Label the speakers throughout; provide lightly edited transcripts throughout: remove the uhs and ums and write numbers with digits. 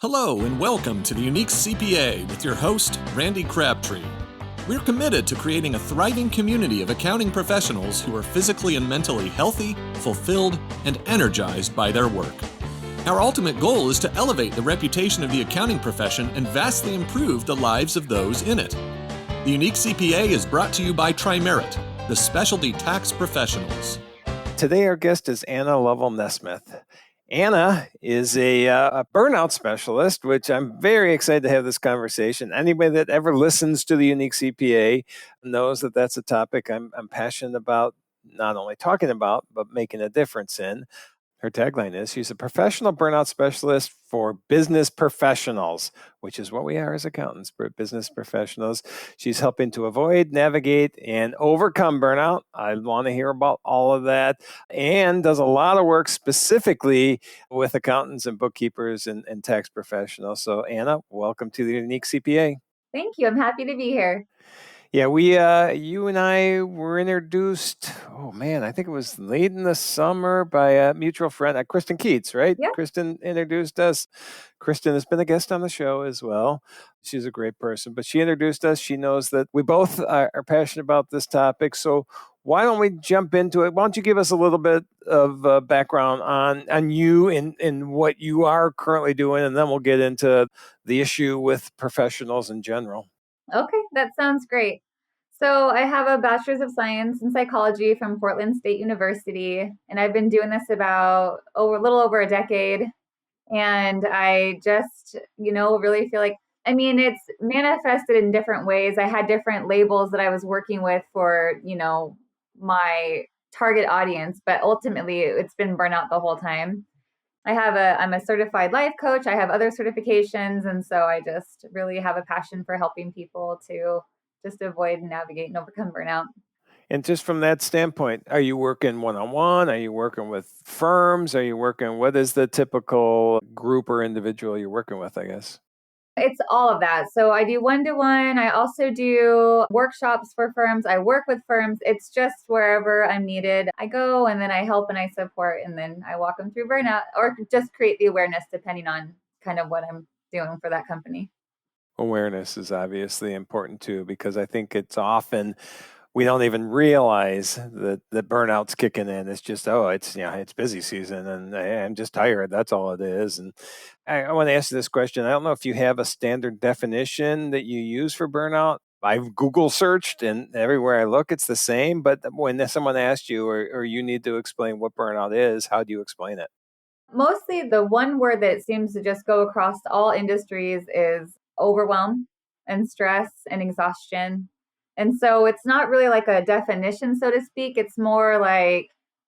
Speaker 1: Hello and welcome to the Unique CPA with your host, Randy Crabtree. We're committed to creating a thriving community of accounting professionals who are physically and mentally healthy, fulfilled, and energized by their work. Our ultimate goal is to elevate the reputation of the accounting profession and vastly improve the lives of those in it. The Unique CPA is brought to you by Trimerit, the specialty tax professionals.
Speaker 2: Today our guest is Anna Lovell-Nesmith. Anna is a burnout specialist, which I'm very excited to have this conversation. Anybody that ever listens to the Unique CPA knows that that's a topic I'm passionate about, not only talking about, but making a difference in. Her tagline is, she's a professional burnout specialist for business professionals, which is what we are as accountants, business professionals. She's helping to avoid, navigate, and overcome burnout. I want to hear about all of that, and does a lot of work specifically with accountants and bookkeepers and tax professionals. So Anna, welcome to the Unique CPA.
Speaker 3: Thank you. I'm happy to be here.
Speaker 2: Yeah, you and I were introduced, I think it was late in the summer by a mutual friend, Kristen Keats, right?
Speaker 3: Yeah.
Speaker 2: Kristen introduced us. Kristen has been a guest on the show as well. She's a great person, but she introduced us. She knows that we both are passionate about this topic. So why don't we jump into it? Why don't you give us a little bit of background on you and what you are currently doing, and then we'll get into the issue with professionals in general.
Speaker 3: Okay, that sounds great. So I have a bachelor's of science in psychology from Portland State University, and I've been doing this about a little over a decade. And I just, really feel like, it's manifested in different ways. I had different labels that I was working with for, my target audience, but ultimately it's been burnout the whole time. I'm a certified life coach. I have other certifications. And so I just really have a passion for helping people to just avoid, navigate, and overcome burnout.
Speaker 2: And just from that standpoint, are you working one-on-one? Are you working with firms? What is the typical group or individual you're working with, I guess?
Speaker 3: It's all of that. So I do one-to-one. I also do workshops for firms. I work with firms. It's just wherever I'm needed. I go and then I help and I support and then I walk them through burnout or just create the awareness depending on kind of what I'm doing for that company.
Speaker 2: Awareness is obviously important too, because I think it's often we don't even realize that the burnout's kicking in. It's just, it's busy season and I'm just tired. That's all it is. And I want to ask you this question. I don't know if you have a standard definition that you use for burnout. I've Google searched and everywhere I look, it's the same. But when someone asks you or you need to explain what burnout is, how do you explain it?
Speaker 3: Mostly the one word that seems to just go across all industries is overwhelm and stress and exhaustion. And so it's not really like a definition, so to speak. It's more like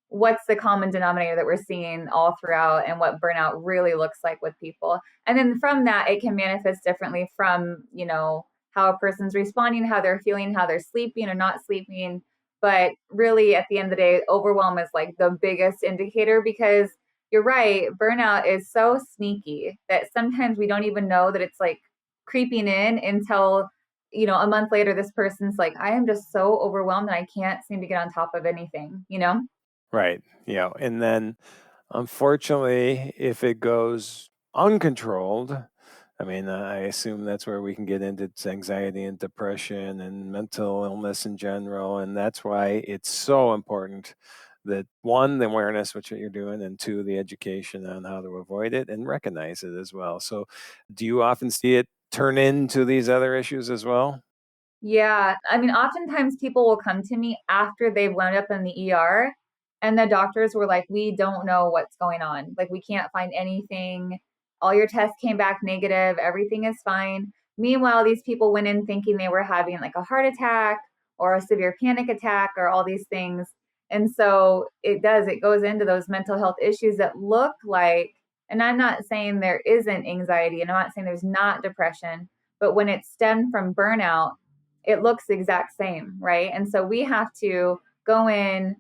Speaker 3: what's the common denominator that we're seeing all throughout and what burnout really looks like with people. And then from that, it can manifest differently from, how a person's responding, how they're feeling, how they're sleeping or not sleeping. But really, at the end of the day, overwhelm is like the biggest indicator because you're right, burnout is so sneaky that sometimes we don't even know that it's like creeping in until a month later, this person's like, I am just so overwhelmed and I can't seem to get on top of anything,
Speaker 2: Right. Yeah. And then unfortunately, if it goes uncontrolled, I assume that's where we can get into anxiety and depression and mental illness in general. And that's why it's so important that one, the awareness, which you're doing, and two, the education on how to avoid it and recognize it as well. So do you often see it turn into these other issues as well?
Speaker 3: Yeah. Oftentimes people will come to me after they've wound up in the ER and the doctors were like, we don't know what's going on. Like, we can't find anything. All your tests came back negative. Everything is fine. Meanwhile, these people went in thinking they were having like a heart attack or a severe panic attack or all these things. And so it goes into those mental health issues that look like, and I'm not saying there isn't anxiety and I'm not saying there's not depression, but when it's stemmed from burnout, it looks the exact same, right? And so we have to go in,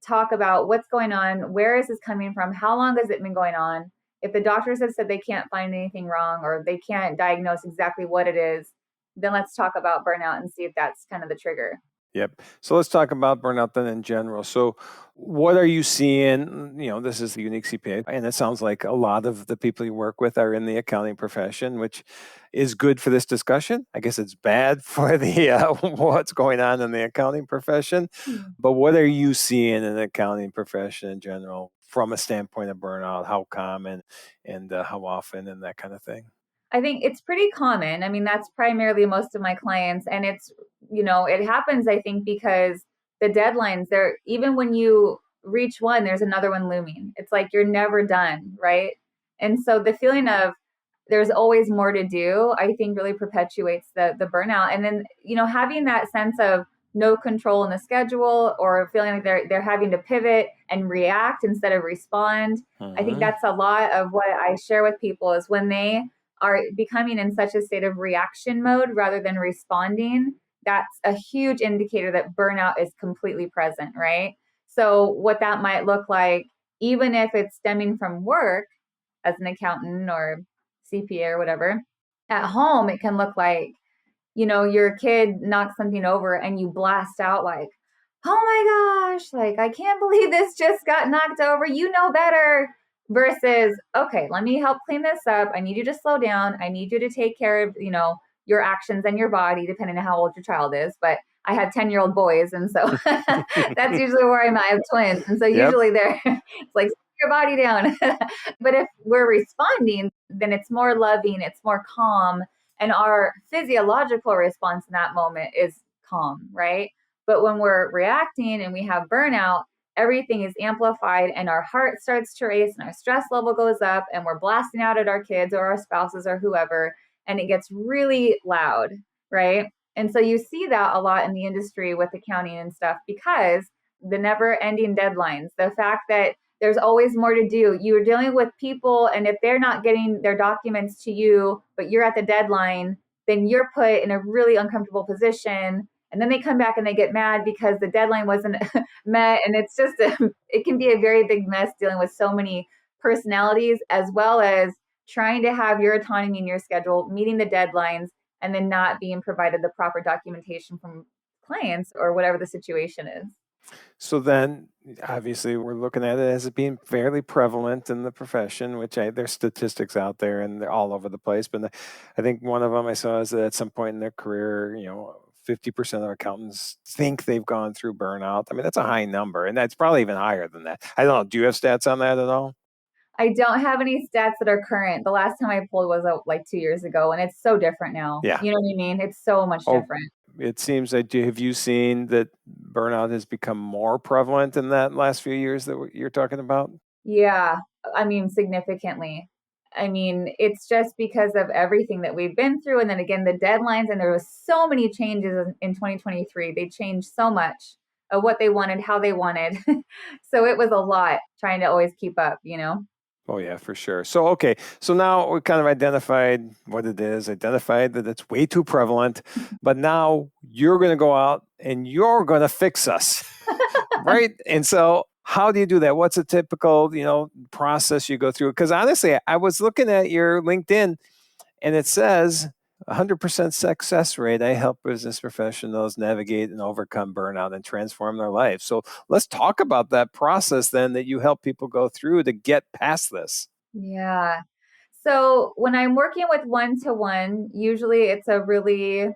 Speaker 3: talk about what's going on, where is this coming from, how long has it been going on? If the doctors have said they can't find anything wrong or they can't diagnose exactly what it is, then let's talk about burnout and see if that's kind of the trigger.
Speaker 2: Yep. So let's talk about burnout then in general. So what are you seeing? This is the Unique CPA, and it sounds like a lot of the people you work with are in the accounting profession, which is good for this discussion. I guess it's bad for the what's going on in the accounting profession. But what are you seeing in the accounting profession in general from a standpoint of burnout? How common and how often and that kind of thing?
Speaker 3: I think it's pretty common. I mean, that's primarily most of my clients. And it happens, I think, because the deadlines, even when you reach one, there's another one looming. It's like you're never done, right? And so the feeling of there's always more to do, I think really perpetuates the burnout. And then, having that sense of no control in the schedule or feeling like they're having to pivot and react instead of respond. I think that's a lot of what I share with people is when they are becoming in such a state of reaction mode rather than responding, that's a huge indicator that burnout is completely present, right? So what that might look like, even if it's stemming from work as an accountant or CPA or whatever, at home, it can look like, your kid knocks something over and you blast out like, oh my gosh, like, I can't believe this just got knocked over. You know better. Versus, okay, let me help clean this up. I need you to slow down. I need you to take care of, your actions and your body, depending on how old your child is. But I have 10-year-old boys. And so that's usually where I'm at. I have twins. And so usually it's like, your body down. But if we're responding, then it's more loving, it's more calm. And our physiological response in that moment is calm, right? But when we're reacting and we have burnout, everything is amplified and our heart starts to race and our stress level goes up and we're blasting out at our kids or our spouses or whoever, and it gets really loud, right? And so you see that a lot in the industry with accounting and stuff because the never ending deadlines, the fact that there's always more to do. You're dealing with people, and if they're not getting their documents to you, but you're at the deadline, then you're put in a really uncomfortable position. And then they come back and they get mad because the deadline wasn't met. And it's just, it can be a very big mess dealing with so many personalities, as well as trying to have your autonomy in your schedule, meeting the deadlines, and then not being provided the proper documentation from clients or whatever the situation is.
Speaker 2: So then, obviously, we're looking at it as it being fairly prevalent in the profession, which there's statistics out there and they're all over the place. But I think one of them I saw is that at some point in their career, 50% of accountants think they've gone through burnout. I mean, that's a high number, and that's probably even higher than that. I don't know. Do you have stats on that at all?
Speaker 3: I don't have any stats that are current. The last time I pulled was like 2 years ago, and it's so different now.
Speaker 2: Yeah.
Speaker 3: You know what I mean? It's so much different.
Speaker 2: It seems like, have you seen that burnout has become more prevalent in that last few years that you're talking about?
Speaker 3: Yeah, I mean, significantly. I mean, it's just because of everything that we've been through. And then again, the deadlines, and there was so many changes in 2023. They changed so much of what they wanted, how they wanted. So it was a lot trying to always keep up,
Speaker 2: Oh, yeah, for sure. So, okay. So now we kind of identified what it is, identified that it's way too prevalent, but now you're going to go out and you're going to fix us, right? And so how do you do that? What's a typical, process you go through? Because honestly, I was looking at your LinkedIn and it says 100% success rate. I help business professionals navigate and overcome burnout and transform their life. So let's talk about that process then that you help people go through to get past this.
Speaker 3: Yeah. So when I'm working with one-to-one, usually it's a really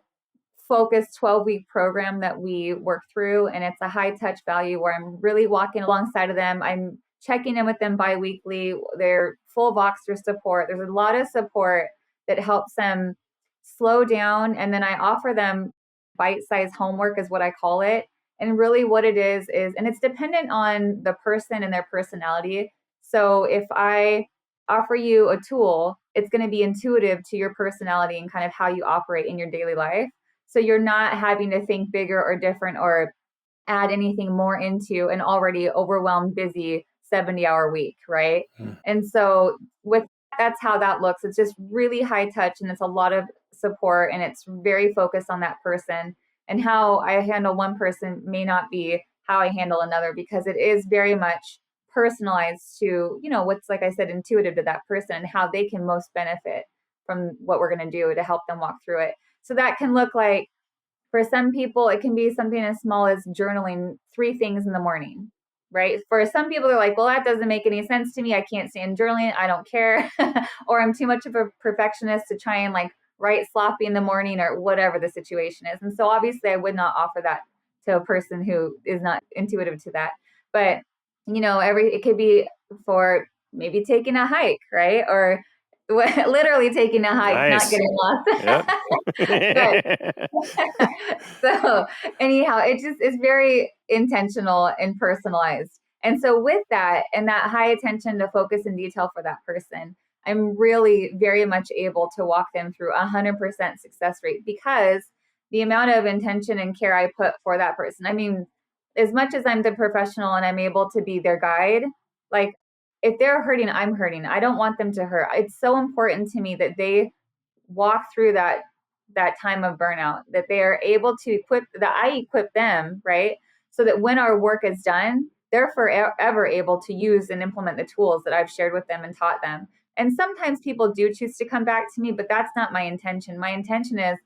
Speaker 3: focused 12-week program that we work through, and it's a high touch value where I'm really walking alongside of them. I'm checking in with them biweekly. They're full Voxer support. There's a lot of support that helps them slow down, and then I offer them bite-sized homework is what I call it. And really what it is, and it's dependent on the person and their personality. So if I offer you a tool, it's going to be intuitive to your personality and kind of how you operate in your daily life. So you're not having to think bigger or different or add anything more into an already overwhelmed, busy 70-hour week, right? And so that's how that looks. It's just really high touch and it's a lot of support and it's very focused on that person. And how I handle one person may not be how I handle another because it is very much personalized to, what's, like I said, intuitive to that person and how they can most benefit from what we're going to do to help them walk through it. So that can look like For some people, it can be something as small as journaling 3 things in the morning, right? For some people, they're like, well, that doesn't make any sense to me. I can't stand journaling. I don't care. Or I'm too much of a perfectionist to try and like write sloppy in the morning or whatever the situation is. And so obviously I would not offer that to a person who is not intuitive to that. But, it could be for maybe taking a hike, right? Or literally taking a hike,
Speaker 2: Nice.
Speaker 3: not getting lost.
Speaker 2: Yep.
Speaker 3: So anyhow, it's very intentional and personalized. And so with that and that high attention to focus and detail for that person, I'm really very much able to walk them through 100% success rate because the amount of intention and care I put for that person. I mean, as much as I'm the professional and I'm able to be their guide, like if they're hurting, I'm hurting. I don't want them to hurt. It's so important to me that they walk through that time of burnout, that they are able to that I equip them, right? So that when our work is done, they're forever able to use and implement the tools that I've shared with them and taught them. And sometimes people do choose to come back to me, but that's not my intention. My intention is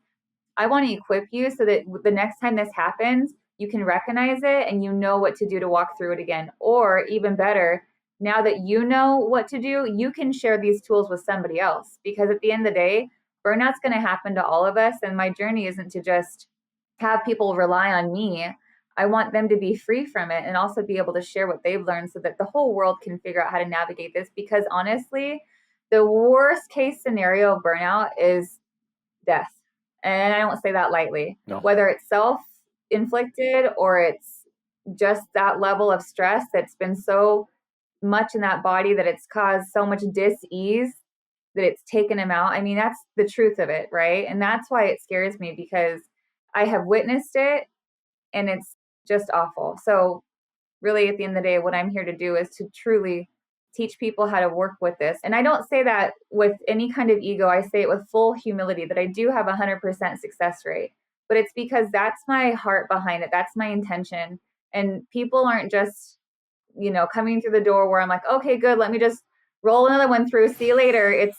Speaker 3: I want to equip you so that the next time this happens, you can recognize it and you know what to do to walk through it again. Or even better, now that you know what to do, you can share these tools with somebody else. Because at the end of the day, burnout's going to happen to all of us. And my journey isn't to just have people rely on me. I want them to be free from it and also be able to share what they've learned so that the whole world can figure out how to navigate this. Because honestly, the worst case scenario of burnout is death. And I don't say that lightly.
Speaker 2: No.
Speaker 3: Whether it's self-inflicted or it's just that level of stress that's been so much in that body that it's caused so much dis-ease that it's taken him out. I mean, that's the truth of it, right? And that's why it scares me because I have witnessed it and it's just awful. So really at the end of the day, what I'm here to do is to truly teach people how to work with this. And I don't say that with any kind of ego. I say it with full humility that I do have 100% success rate, but it's because that's my heart behind it. That's my intention. And people aren't just, coming through the door where I'm like, okay, good. Let me just roll another one through. See you later. It's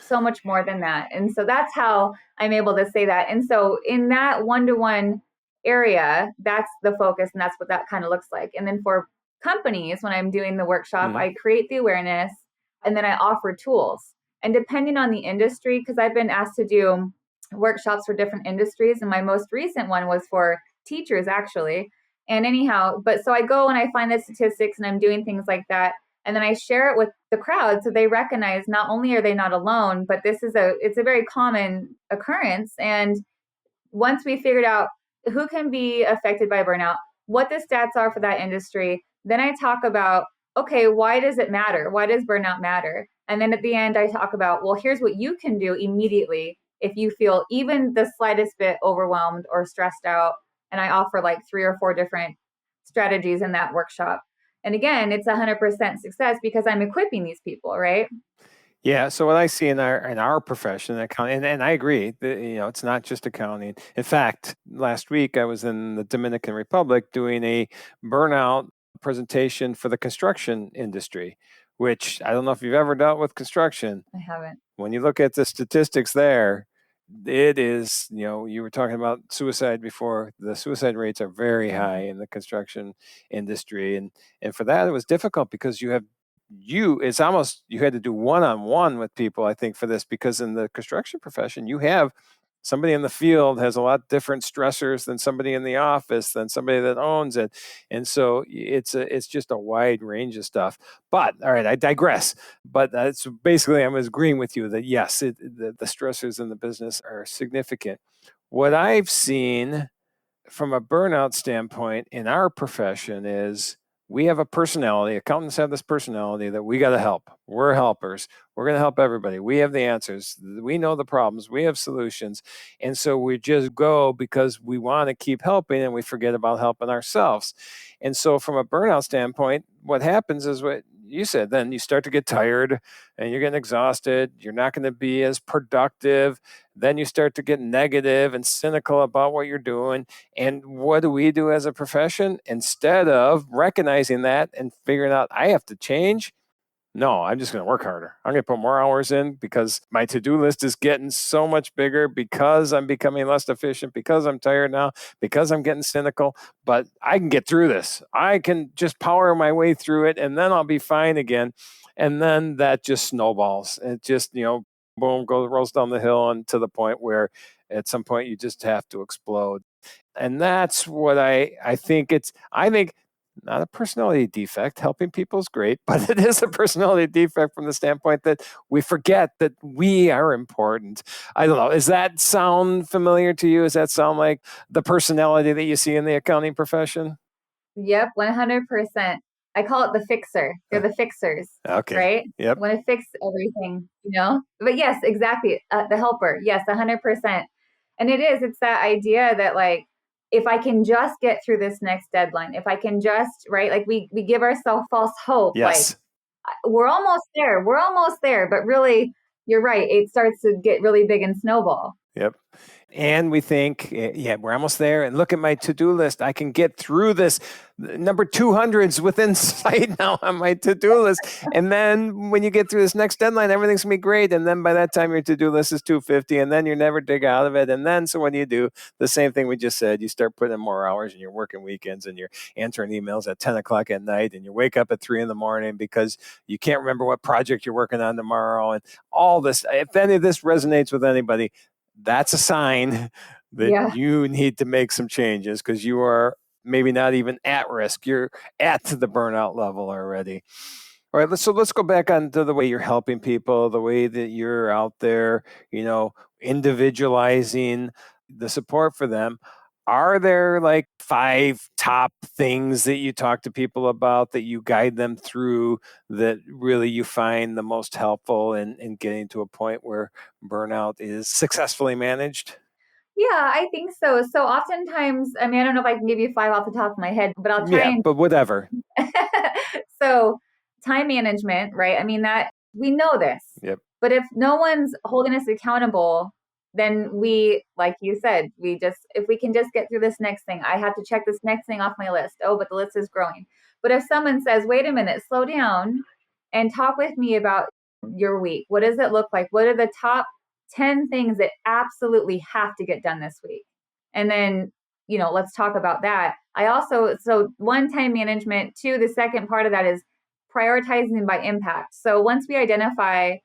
Speaker 3: so much more than that. And so that's how I'm able to say that. And so in that one-to-one area, that's the focus. And that's what that kind of looks like. And then for companies, when I'm doing the workshop, I create the awareness and then I offer tools. And depending on the industry, because I've been asked to do workshops for different industries, and my most recent one was for teachers, actually. And anyhow, but so I go and I find the statistics and I'm doing things like that. And then I share it with the crowd so they recognize not only are they not alone, but it's a very common occurrence. And once we figured out who can be affected by burnout, what the stats are for that industry, then I talk about, okay, why does it matter? Why does burnout matter? And then at the end, I talk about, well, here's what you can do immediately if you feel even the slightest bit overwhelmed or stressed out. And I offer like 3 or 4 different strategies in that workshop. And again, it's 100% success because I'm equipping these people, right?
Speaker 2: Yeah. So what I see in our profession, accounting, and I agree, it's not just accounting. In fact, last week I was in the Dominican Republic doing a burnout presentation for the construction industry, which I don't know if you've ever dealt with construction.
Speaker 3: I haven't.
Speaker 2: When you look at the statistics there, it is, you were talking about suicide before. The suicide rates are very high in the construction industry. And for that, it was difficult because it's almost, you had to do one-on-one with people, I think, for this, because in the construction profession, you have somebody in the field has a lot different stressors than somebody in the office, than somebody that owns it. And so it's just a wide range of stuff. But all right, I digress. But that's basically, I'm agreeing with you that yes, the stressors in the business are significant. What I've seen from a burnout standpoint in our profession is we have a personality. Accountants have this personality that we got to help. We're helpers. We're going to help everybody. We have the answers. We know the problems. We have solutions. And so we just go because we want to keep helping and we forget about helping ourselves. And so from a burnout standpoint, what happens is what you said, then you start to get tired and you're getting exhausted. You're not going to be as productive. Then you start to get negative and cynical about what you're doing. And what do we do as a profession? Instead of recognizing that and figuring out I have to change, No, I'm just going to work harder. I'm going to put more hours in because my to-do list is getting so much bigger because I'm becoming less efficient, because I'm tired now, because I'm getting cynical. But I can get through this. I can just power my way through it, and then I'll be fine again. And then that just snowballs. It just, boom, rolls down the hill and to the point where at some point you just have to explode. And that's what I think I think not a personality defect. Helping people is great, but it is a personality defect from the standpoint that we forget that we are important. I don't know. Does that sound familiar to you? Does that sound like the personality that you see in the accounting profession?
Speaker 3: Yep, 100%. I call it the fixer. They're the fixers,
Speaker 2: Okay.
Speaker 3: right?
Speaker 2: Yep.
Speaker 3: Want to fix everything, But yes, exactly. The helper. Yes, 100%. And it's that idea that like, if I can just get through this next deadline, if I can just, right? Like we give ourselves false hope.
Speaker 2: Yes.
Speaker 3: Like we're almost there. We're almost there. But really, you're right. It starts to get really big and snowball.
Speaker 2: Yep. And we think, yeah, we're almost there. And look at my to-do list. I can get through this. Number 200's within sight now on my to-do list. And then when you get through this next deadline, everything's going to be great. And then by that time, your to-do list is 250. And then you never dig out of it. And then, so what do? The same thing we just said. You start putting in more hours and you're working weekends and you're answering emails at 10 o'clock at night. And you wake up at 3 a.m. because you can't remember what project you're working on tomorrow. And all this, if any of this resonates with anybody, that's a sign that you need to make some changes because you are maybe not even at risk. You're at the burnout level already. All right, let's go back on to the way you're helping people, the way that you're out there, individualizing the support for them. Are there like 5 top things that you talk to people about that you guide them through that really you find the most helpful in getting to a point where burnout is successfully managed?
Speaker 3: Yeah, I think so. So oftentimes, I don't know if I can give you 5 off the top of my head, but I'll try
Speaker 2: but whatever.
Speaker 3: So time management, right? That we know this.
Speaker 2: Yep.
Speaker 3: But if no one's holding us accountable, then we, like you said, if we can just get through this next thing, I have to check this next thing off my list. Oh, but the list is growing. But if someone says, wait a minute, slow down and talk with me about your week. What does it look like? What are the top 10 things that absolutely have to get done this week? And then, let's talk about that. So 1, time management. 2, the second part of that is prioritizing by impact. So once we identify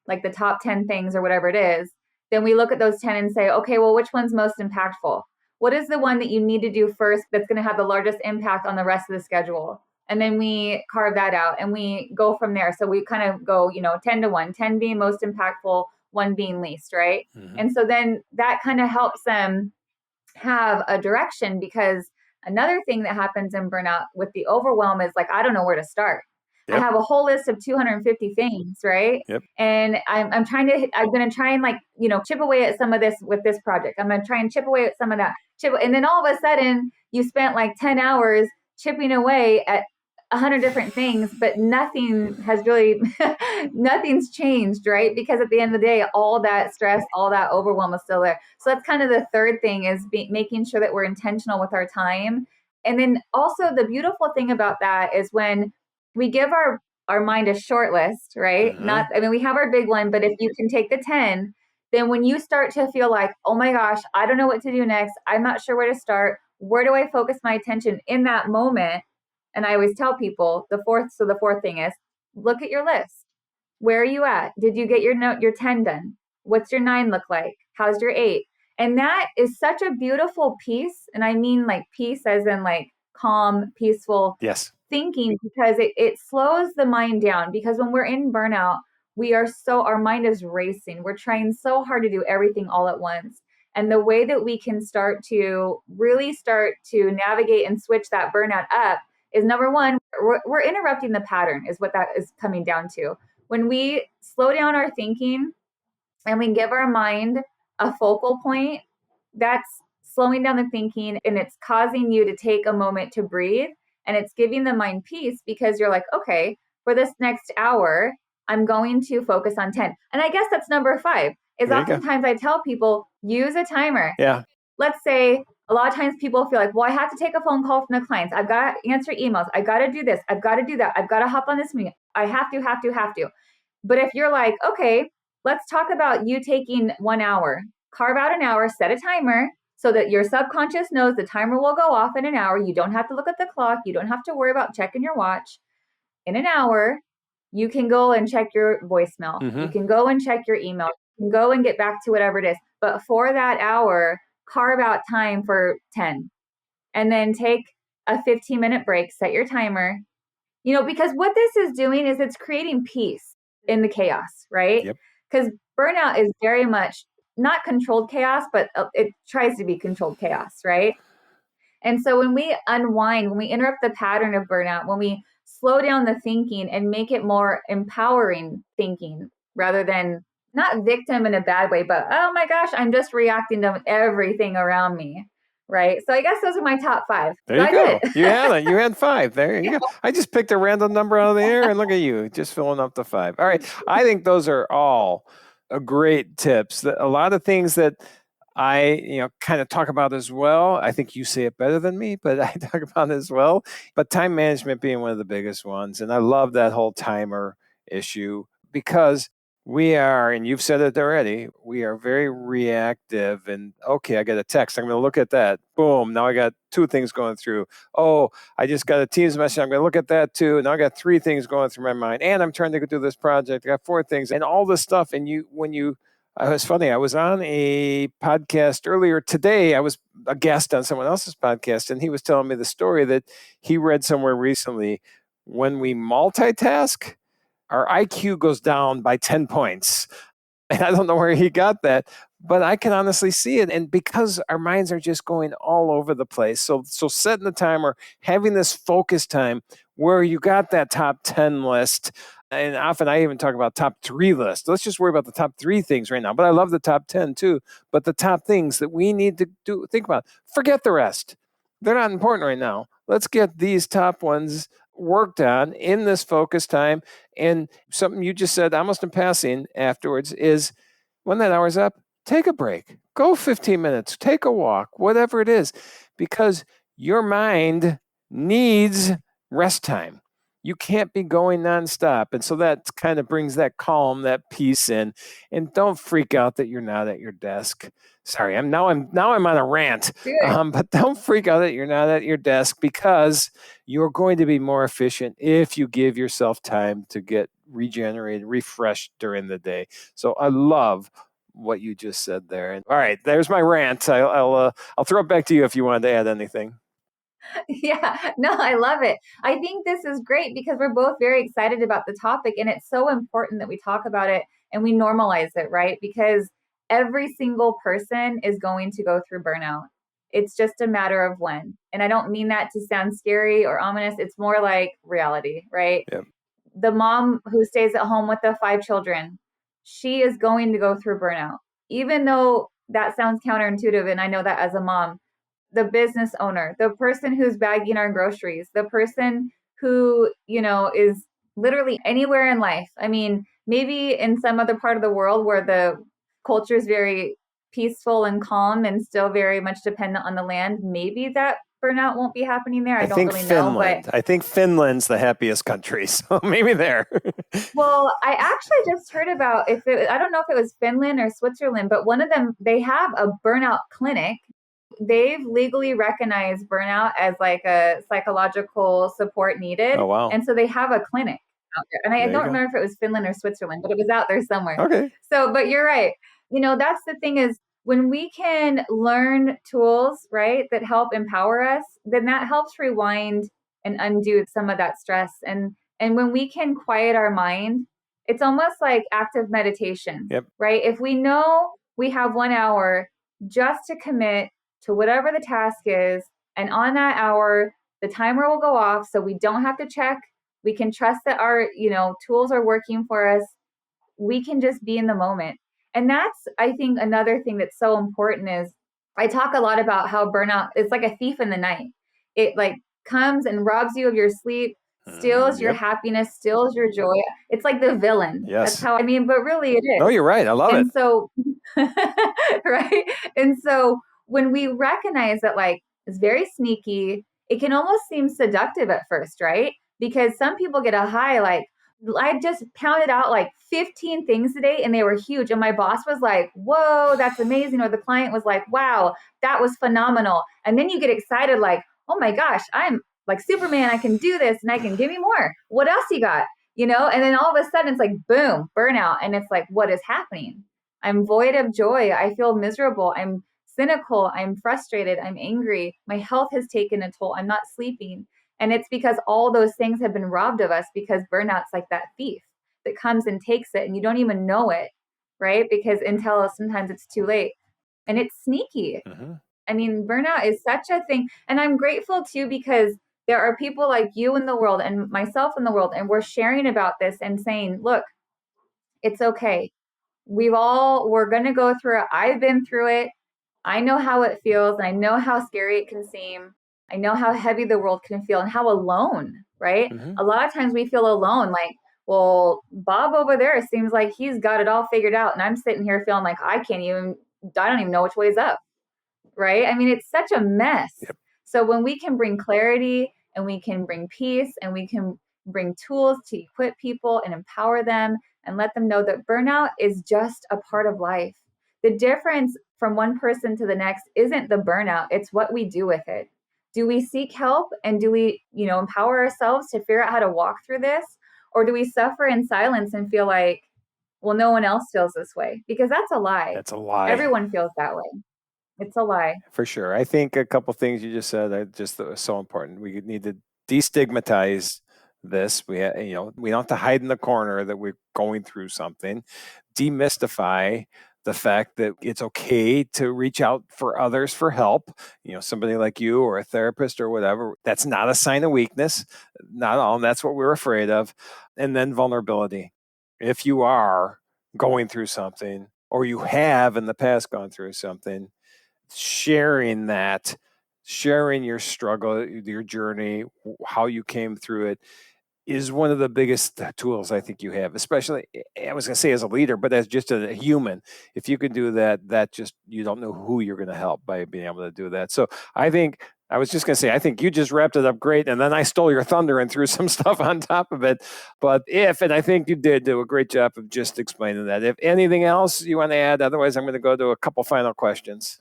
Speaker 3: like the top 10 things or whatever it is, then we look at those 10 and say, okay, well, which one's most impactful? What is the one that you need to do first that's going to have the largest impact on the rest of the schedule? And then we carve that out and we go from there. So we kind of go, 10 to 1, 10 being most impactful, 1 being least, right? Mm-hmm. And so then that kind of helps them have a direction, because another thing that happens in burnout with the overwhelm is like, I don't know where to start. Yep. I have a whole list of 250 things, right?
Speaker 2: Yep.
Speaker 3: And I'm going to try and chip away at some of this with this project. I'm going to try and chip away at some of that. And then all of a sudden you spent like 10 hours chipping away at 100 different things, but nothing's changed, right? Because at the end of the day, all that stress, all that overwhelm is still there. So that's kind of the third thing, is making sure that we're intentional with our time. And then also the beautiful thing about that is when we give our mind a short list, right? Mm-hmm. We have our big one, but if you can take the 10, then when you start to feel like, oh my gosh, I don't know what to do next, I'm not sure where to start, where do I focus my attention in that moment? And I always tell people the fourth thing is, look at your list. Where are you at? Did you get your 10 done? What's your 9 look like? How's your 8? And that is such a beautiful piece. And I mean like peace as in like calm, peaceful thinking, because it slows the mind down. Because when we're in burnout, our mind is racing. We're trying so hard to do everything all at once. And the way that we can start to navigate and switch that burnout up is, number 1, we're interrupting the pattern, is what that is coming down to. When we slow down our thinking and we give our mind a focal point, that's slowing down the thinking, and it's causing you to take a moment to breathe, and it's giving the mind peace, because you're like, okay, for this next hour, I'm going to focus on 10. And I guess that's number 5, is oftentimes I tell people, use a timer.
Speaker 2: Yeah.
Speaker 3: Let's say a lot of times people feel like, well, I have to take a phone call from the clients. I've got to answer emails. I've got to do this. I've got to do that. I've got to hop on this meeting. I have to. But if you're like, okay, let's talk about you taking 1 hour, carve out an hour, set a timer so that your subconscious knows the timer will go off in an hour. You don't have to look at the clock. You don't have to worry about checking your watch. In an hour, you can go and check your voicemail. You can go and check your email. You can go and get back to whatever it is. But for that hour, carve out time for 10 and then take a 15-minute break, set your timer, because what this is doing is it's creating peace in the chaos, right?
Speaker 2: Yep.
Speaker 3: Because burnout is very much not controlled chaos, but it tries to be controlled chaos, right? And so when we unwind, when we interrupt the pattern of burnout, when we slow down the thinking and make it more empowering thinking rather than not victim in a bad way, but, oh my gosh, I'm just reacting to everything around me. Right. So I guess those are my top 5.
Speaker 2: There you go. You had it. You had 5. There you go. I just picked a random number out of the air and look at you just filling up the 5. All right. I think those are all great tips. A lot of things that I, kind of talk about as well. I think you say it better than me, but I talk about it as well. But time management being one of the biggest ones. And I love that whole timer issue because we are, and you've said it already, we are very reactive and, okay, I got a text. I'm going to look at that. Boom. Now I got 2 things going through. Oh, I just got a Teams message. I'm going to look at that too. Now I got 3 things going through my mind. And I'm trying to go do this project. I got 4 things and all this stuff. And it was funny. I was on a podcast earlier today. I was a guest on someone else's podcast, and he was telling me the story that he read somewhere recently. When we multitask, our IQ goes down by 10 points. And I don't know where he got that, but I can honestly see it. And because our minds are just going all over the place. So setting the timer, having this focus time where you got that top 10 list. And often I even talk about top 3 list. Let's just worry about the top 3 things right now. But I love the top 10 too. But the top things that we need to think about, forget the rest. They're not important right now. Let's get these top ones worked on in this focus time. And something you just said almost in passing afterwards is when that hour's up, take a break. Go 15 minutes, take a walk, whatever it is, because your mind needs rest time. You can't be going nonstop. And so that kind of brings that calm, that peace in. And don't freak out that you're not at your desk. Sorry, I'm on a rant. But don't freak out that you're not at your desk because you're going to be more efficient if you give yourself time to get regenerated, refreshed during the day. So I love what you just said there. And all right, there's my rant. I'll throw it back to you if you wanted to add anything.
Speaker 3: Yeah, no, I love it. I think this is great because we're both very excited about the topic, and it's so important that we talk about it and we normalize it, right? Because every single person is going to go through burnout. It's just a matter of when. And I don't mean that to sound scary or ominous. It's more like reality, right?
Speaker 2: Yep.
Speaker 3: The mom who stays at home with the 5 children, she is going to go through burnout. Even though that sounds counterintuitive, and I know that as a mom, the business owner, the person who's bagging our groceries, the person who, is literally anywhere in life. I mean, maybe in some other part of the world where the culture is very peaceful and calm and still very much dependent on the land, maybe that burnout won't be happening there. I don't really know. But
Speaker 2: I think Finland's the happiest country, so maybe there.
Speaker 3: Well, I actually just heard about I don't know if it was Finland or Switzerland, but one of them, they have a burnout clinic. They've legally recognized burnout as like a psychological support needed.
Speaker 2: Oh, wow.
Speaker 3: And so they have a clinic out there. And I don't remember if it was Finland or Switzerland, but it was out there somewhere.
Speaker 2: Okay.
Speaker 3: So, but you're right. That's the thing is when we can learn tools, right, that help empower us, then that helps rewind and undo some of that stress. And when we can quiet our mind, it's almost like active meditation, right? If we know we have 1 hour just to commit to whatever the task is, and on that hour, the timer will go off so we don't have to check. We can trust that our, tools are working for us. We can just be in the moment. And that's, I think, another thing that's so important is I talk a lot about how burnout is like a thief in the night. It like comes and robs you of your sleep, steals your happiness, steals your joy. It's like the villain.
Speaker 2: Yes.
Speaker 3: That's how, but really it is.
Speaker 2: No, you're right. I love it.
Speaker 3: And so, right. And so when we recognize that like it's very sneaky, it can almost seem seductive at first, right? Because some people get a high like, I just pounded out like 15 things today and they were huge. And my boss was like, whoa, that's amazing. Or the client was like, wow, that was phenomenal. And then you get excited like, oh my gosh, I'm like Superman. I can do this and I can give me more. What else you got? And then all of a sudden it's like, boom, burnout. And it's like, what is happening? I'm void of joy. I feel miserable. I'm cynical. I'm frustrated. I'm angry. My health has taken a toll. I'm not sleeping. And it's because all those things have been robbed of us because burnout's like that thief that comes and takes it and you don't even know it, right? Because until sometimes it's too late. And it's sneaky.
Speaker 2: Mm-hmm.
Speaker 3: I mean, burnout is such a thing. And I'm grateful too because there are people like you in the world and myself in the world, and we're sharing about this and saying, look, it's okay. We're going to go through it. I've been through it. I know how it feels. And I know how scary it can seem. I know how heavy the world can feel and how alone, right?
Speaker 2: Mm-hmm.
Speaker 3: A lot of times we feel alone, like, well, Bob over there seems like he's got it all figured out. And I'm sitting here feeling like I don't even know which way's up, right? I mean, it's such a mess.
Speaker 2: Yep.
Speaker 3: So when we can bring clarity and we can bring peace and we can bring tools to equip people and empower them and let them know that burnout is just a part of life. The difference from one person to the next isn't the burnout, it's what we do with it. Do we seek help and do we, empower ourselves to figure out how to walk through this? Or do we suffer in silence and feel like, well, no one else feels this way? Because that's a lie.
Speaker 2: That's a lie.
Speaker 3: Everyone feels that way. It's a lie.
Speaker 2: For sure. I think a couple things you just said are just so important. We need to destigmatize this. We don't have to hide in the corner that we're going through something. Demystify the fact that it's okay to reach out for others for help. Somebody like you or a therapist or whatever. That's not a sign of weakness. Not at all. And that's what we're afraid of. And then vulnerability. If you are going through something or you have in the past gone through something, sharing your struggle, your journey, how you came through it is one of the biggest tools I think you have, especially, I was going to say as a leader, but as just a human. If you can do that, you don't know who you're going to help by being able to do that. So I think I was just going to say, I think you just wrapped it up great. And then I stole your thunder and threw some stuff on top of it. And I think you did do a great job of just explaining that. If anything else you want to add, otherwise I'm going to go to a couple final questions.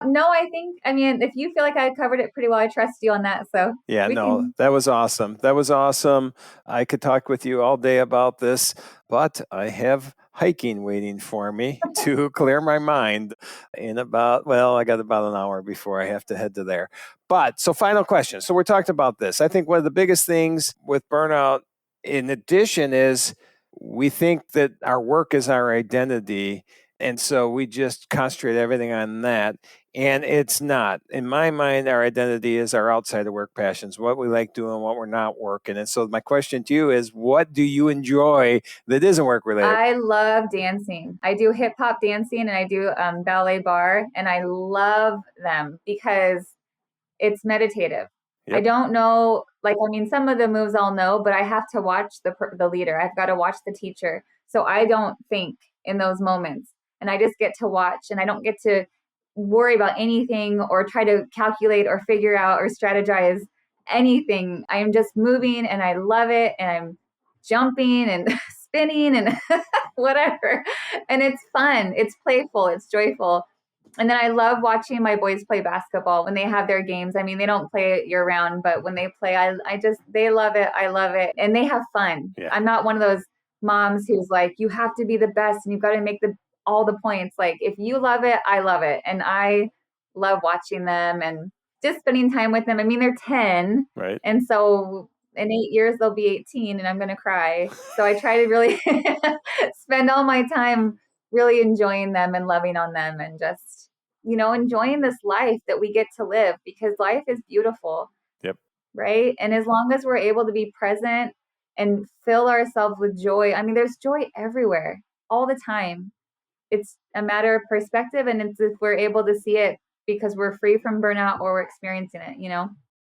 Speaker 3: No, if you feel like I covered it pretty well, I trust you on that. So
Speaker 2: yeah, that was awesome. I could talk with you all day about this, but I have hiking waiting for me to clear my mind I got about an hour before I have to head to there. But so final question. So we're talking about this. I think one of the biggest things with burnout in addition is we think that our work is our identity. And so we just concentrate everything on that. And it's not. In my mind, our identity is our outside of work passions, what we like doing, what we're not working. And so my question to you is, what do you enjoy that isn't work related?
Speaker 3: I love dancing. I do hip hop dancing and I do ballet bar, and I love them because it's meditative.
Speaker 2: Yep.
Speaker 3: I don't know, some of the moves I'll know, but I have to watch the leader. I've got to watch the teacher. So I don't think in those moments. And I just get to watch, and I don't get to worry about anything or try to calculate or figure out or strategize anything. I am just moving and I love it, and I'm jumping and spinning and whatever. And it's fun. It's playful. It's joyful. And then I love watching my boys play basketball when they have their games. I mean, they don't play it year round, but when they play, they love it. I love it. And they have fun.
Speaker 2: Yeah.
Speaker 3: I'm not one of those moms who's like, you have to be the best and you've got to make all the points. Like, if you love it, I love it. And I love watching them and just spending time with them. I mean, they're 10.
Speaker 2: Right.
Speaker 3: And so in 8 years, they'll be 18 and I'm going to cry. So I try to really spend all my time really enjoying them and loving on them and just, enjoying this life that we get to live, because life is beautiful.
Speaker 2: Yep.
Speaker 3: Right. And as long as we're able to be present and fill ourselves with joy, I mean, there's joy everywhere all the time. It's a matter of perspective, and it's if we're able to see it because we're free from burnout or we're experiencing it,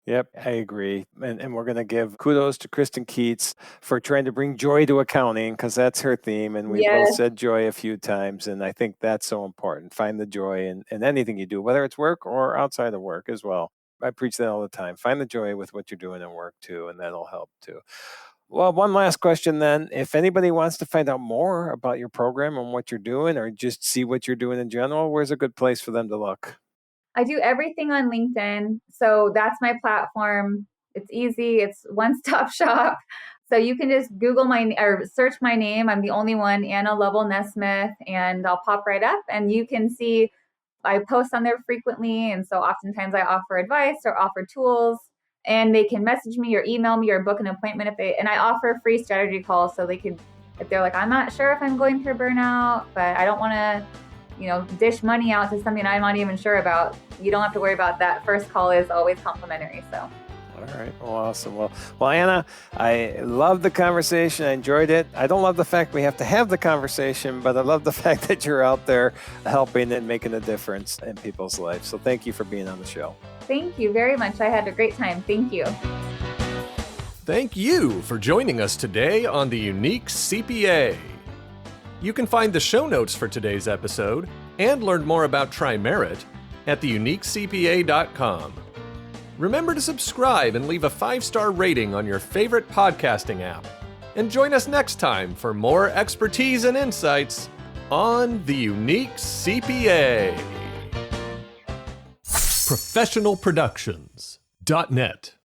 Speaker 2: Yep, I agree. And we're going to give kudos to Kristen Keats for trying to bring joy to accounting, because that's her theme. And we both said joy a few times. And I think that's so important. Find the joy in anything you do, whether it's work or outside of work as well. I preach that all the time. Find the joy with what you're doing at work too, and that'll help too. Well, one last question then. If anybody wants to find out more about your program and what you're doing, or just see what you're doing in general, where's a good place for them to look?
Speaker 3: I do everything on LinkedIn. So that's my platform. It's easy. It's one-stop shop. So you can just Google or search my name. I'm the only one, Anna Lovell-Nesmith, and I'll pop right up and you can see I post on there frequently. And so oftentimes I offer advice or offer tools, and they can message me or email me or book an appointment and I offer free strategy calls. So they could, if they're like, I'm not sure if I'm going through burnout, but I don't want to, dish money out to something I'm not even sure about. You don't have to worry about that. First call is always complimentary. So.
Speaker 2: All right. Well, awesome. Well, Anna, I love the conversation. I enjoyed it. I don't love the fact we have to have the conversation, but I love the fact that you're out there helping and making a difference in people's lives. So thank you for being on the show.
Speaker 3: Thank you very much. I had a great time. Thank you.
Speaker 1: Thank you for joining us today on the Unique CPA. You can find the show notes for today's episode and learn more about TriMerit at theuniquecpa.com. Remember to subscribe and leave a 5-star rating on your favorite podcasting app. And join us next time for more expertise and insights on the Unique CPA. Professionalproductions.net